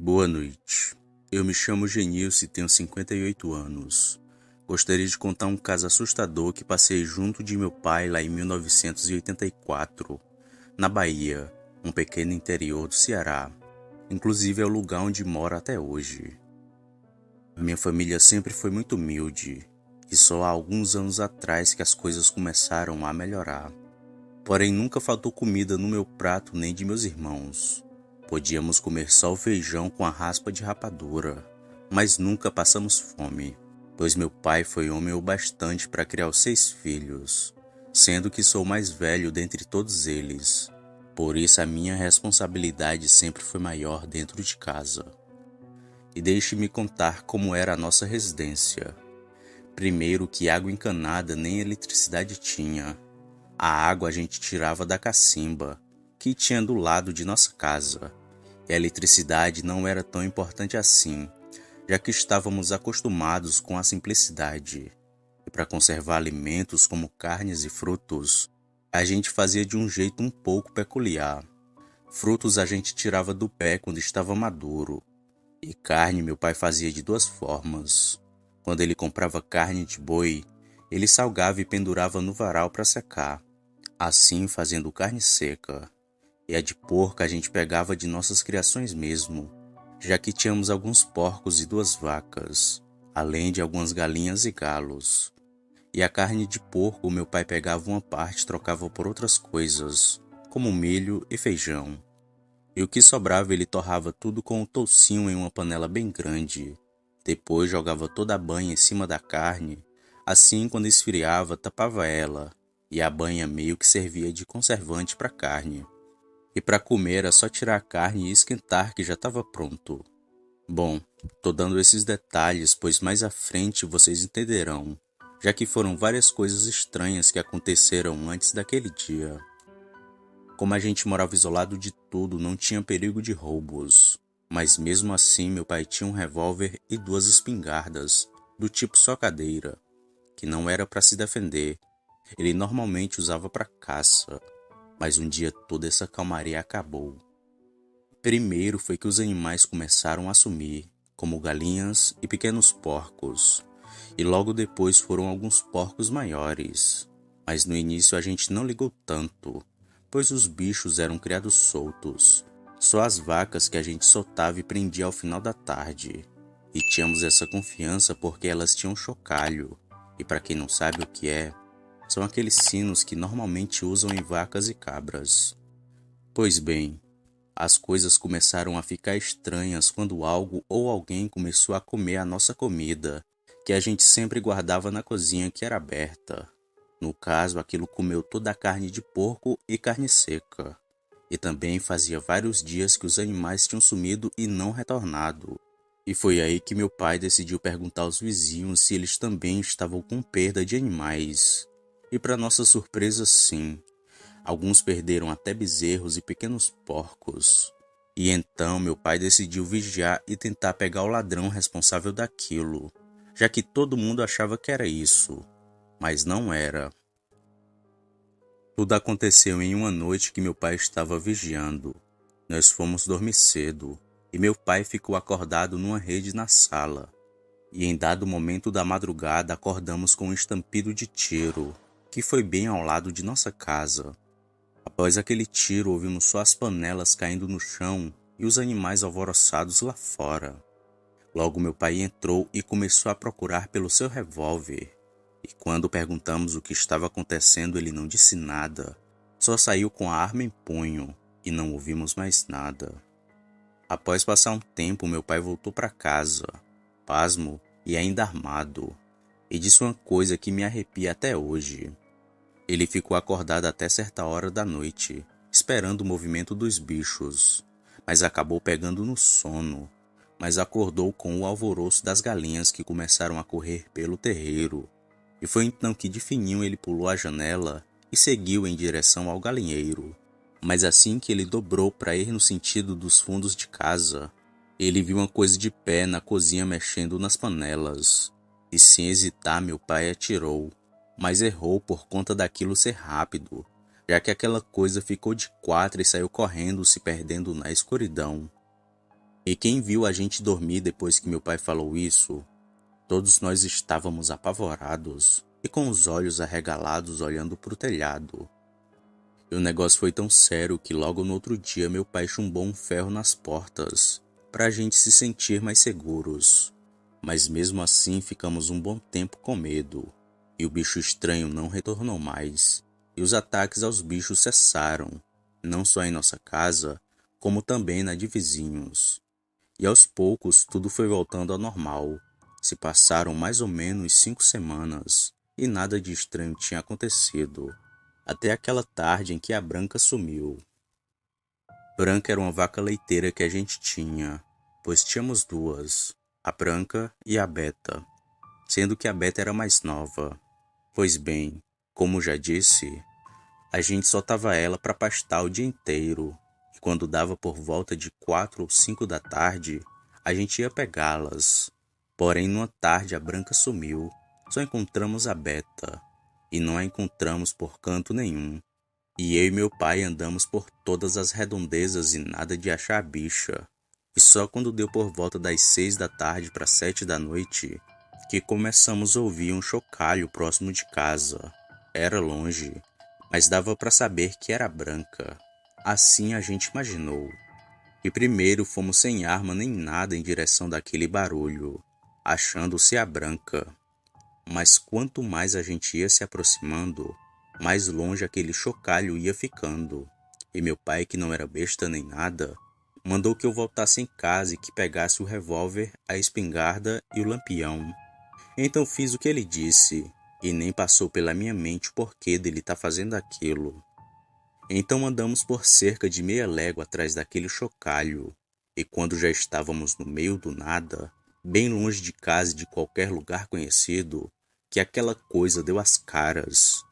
Boa noite. Eu me chamo Genilson e tenho 58 anos. Gostaria de contar um caso assustador que passei junto de meu pai lá em 1984, na Bahia, um pequeno interior do Ceará. Inclusive é o lugar onde moro até hoje. Minha família sempre foi muito humilde, e só há alguns anos atrás que as coisas começaram a melhorar. Porém, nunca faltou comida no meu prato nem de meus irmãos. Podíamos comer só o feijão com a raspa de rapadura, mas nunca passamos fome, pois meu pai foi homem o bastante para criar os 6 filhos, sendo que sou o mais velho dentre todos eles. Por isso a minha responsabilidade sempre foi maior dentro de casa. E deixe-me contar como era a nossa residência. Primeiro que água encanada nem eletricidade tinha. A água a gente tirava da cacimba, que tinha do lado de nossa casa, e a eletricidade não era tão importante assim, já que estávamos acostumados com a simplicidade. E para conservar alimentos como carnes e frutos, a gente fazia de um jeito um pouco peculiar. Frutos a gente tirava do pé quando estava maduro, e carne meu pai fazia de 2 formas. Quando ele comprava carne de boi, ele salgava e pendurava no varal para secar, assim fazendo carne seca. E a de porco a gente pegava de nossas criações mesmo, já que tínhamos alguns porcos e 2 vacas, além de algumas galinhas e galos. E a carne de porco meu pai pegava uma parte e trocava por outras coisas, como milho e feijão. E o que sobrava ele torrava tudo com o toucinho em uma panela bem grande. Depois jogava toda a banha em cima da carne, assim quando esfriava tapava ela, e a banha meio que servia de conservante para a carne. E para comer era só tirar a carne e esquentar que já estava pronto. Bom, tô dando esses detalhes pois mais à frente vocês entenderão, já que foram várias coisas estranhas que aconteceram antes daquele dia. Como a gente morava isolado de tudo, não tinha perigo de roubos, mas mesmo assim meu pai tinha um revólver e 2 espingardas, do tipo socadeira, que não era para se defender, ele normalmente usava para caça. Mas um dia toda essa calmaria acabou. Primeiro foi que os animais começaram a sumir, como galinhas e pequenos porcos, e logo depois foram alguns porcos maiores. Mas no início a gente não ligou tanto, pois os bichos eram criados soltos, só as vacas que a gente soltava e prendia ao final da tarde. E tínhamos essa confiança porque elas tinham chocalho, e para quem não sabe o que é, são aqueles sinos que normalmente usam em vacas e cabras. Pois bem, as coisas começaram a ficar estranhas quando algo ou alguém começou a comer a nossa comida, que a gente sempre guardava na cozinha que era aberta. No caso, aquilo comeu toda a carne de porco e carne seca. E também fazia vários dias que os animais tinham sumido e não retornado. E foi aí que meu pai decidiu perguntar aos vizinhos se eles também estavam com perda de animais. E para nossa surpresa, sim. Alguns perderam até bezerros e pequenos porcos. E então meu pai decidiu vigiar e tentar pegar o ladrão responsável daquilo, já que todo mundo achava que era isso, mas não era. Tudo aconteceu em uma noite que meu pai estava vigiando. Nós fomos dormir cedo, e meu pai ficou acordado numa rede na sala. E em dado momento da madrugada acordamos com um estampido de tiro, que foi bem ao lado de nossa casa. Após aquele tiro, ouvimos só as panelas caindo no chão e os animais alvoroçados lá fora. Logo meu pai entrou e começou a procurar pelo seu revólver. E quando perguntamos o que estava acontecendo, ele não disse nada. Só saiu com a arma em punho e não ouvimos mais nada. Após passar um tempo, meu pai voltou para casa, pasmo e ainda armado, e disse uma coisa que me arrepia até hoje. Ele ficou acordado até certa hora da noite, esperando o movimento dos bichos, mas acabou pegando no sono, mas acordou com o alvoroço das galinhas que começaram a correr pelo terreiro, e foi então que de fininho ele pulou a janela e seguiu em direção ao galinheiro. Mas assim que ele dobrou para ir no sentido dos fundos de casa, ele viu uma coisa de pé na cozinha mexendo nas panelas, e sem hesitar meu pai atirou. Mas errou por conta daquilo ser rápido, já que aquela coisa ficou de 4 e saiu correndo, se perdendo na escuridão. E quem viu a gente dormir depois que meu pai falou isso, todos nós estávamos apavorados e com os olhos arregalados olhando para o telhado. E o negócio foi tão sério que logo no outro dia meu pai chumbou um ferro nas portas para a gente se sentir mais seguros. Mas mesmo assim ficamos um bom tempo com medo. E o bicho estranho não retornou mais. E os ataques aos bichos cessaram, não só em nossa casa, como também na de vizinhos. E aos poucos tudo foi voltando ao normal. Se passaram mais ou menos 5 semanas e nada de estranho tinha acontecido. Até aquela tarde em que a Branca sumiu. Branca era uma vaca leiteira que a gente tinha, pois tínhamos duas, a Branca e a Beta, sendo que a Beta era mais nova. Pois bem, como já disse, a gente soltava ela para pastar o dia inteiro, e quando dava por volta de 4 ou 5 da tarde, a gente ia pegá-las. Porém, numa tarde a Branca sumiu, só encontramos a Beta, e não a encontramos por canto nenhum. E eu e meu pai andamos por todas as redondezas e nada de achar a bicha. E só quando deu por volta das 6 da tarde para 7 da noite, que começamos a ouvir um chocalho próximo de casa. Era longe, mas dava para saber que era Branca. Assim a gente imaginou. E primeiro fomos sem arma nem nada em direção daquele barulho, achando-se a Branca. Mas quanto mais a gente ia se aproximando, mais longe aquele chocalho ia ficando. E meu pai, que não era besta nem nada, mandou que eu voltasse em casa e que pegasse o revólver, a espingarda e o lampião. Então fiz o que ele disse, e nem passou pela minha mente o porquê dele estar fazendo aquilo. Então andamos por cerca de meia légua atrás daquele chocalho, e quando já estávamos no meio do nada, bem longe de casa e de qualquer lugar conhecido, que aquela coisa deu as caras.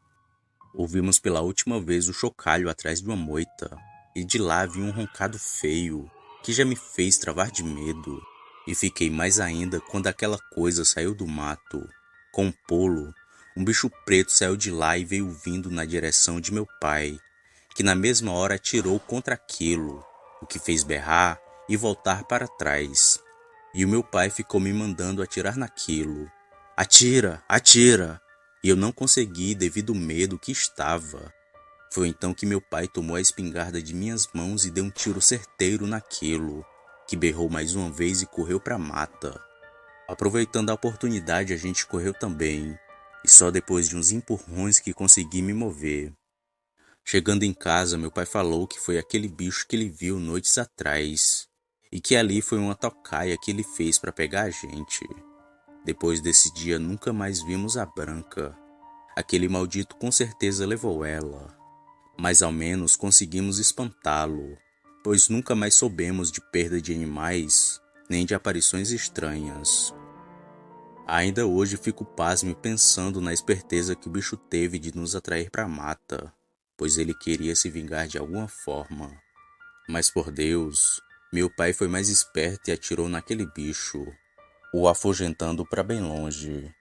Ouvimos pela última vez o chocalho atrás de uma moita, e de lá vinha um roncado feio, que já me fez travar de medo, e fiquei mais ainda quando aquela coisa saiu do mato. Com um pulo, um bicho preto saiu de lá e veio vindo na direção de meu pai, que na mesma hora atirou contra aquilo, o que fez berrar e voltar para trás. E o meu pai ficou me mandando atirar naquilo. Atira, atira! E eu não consegui devido ao medo que estava. Foi então que meu pai tomou a espingarda de minhas mãos e deu um tiro certeiro naquilo, que berrou mais uma vez e correu para a mata. Aproveitando a oportunidade, a gente correu também, e só depois de uns empurrões que consegui me mover. Chegando em casa, meu pai falou que foi aquele bicho que ele viu noites atrás, e que ali foi uma tocaia que ele fez para pegar a gente. Depois desse dia nunca mais vimos a Branca. Aquele maldito com certeza levou ela, mas ao menos conseguimos espantá-lo, pois nunca mais soubemos de perda de animais, nem de aparições estranhas. Ainda hoje fico pasmo pensando na esperteza que o bicho teve de nos atrair para a mata, pois ele queria se vingar de alguma forma. Mas por Deus, meu pai foi mais esperto e atirou naquele bicho, o afugentando para bem longe.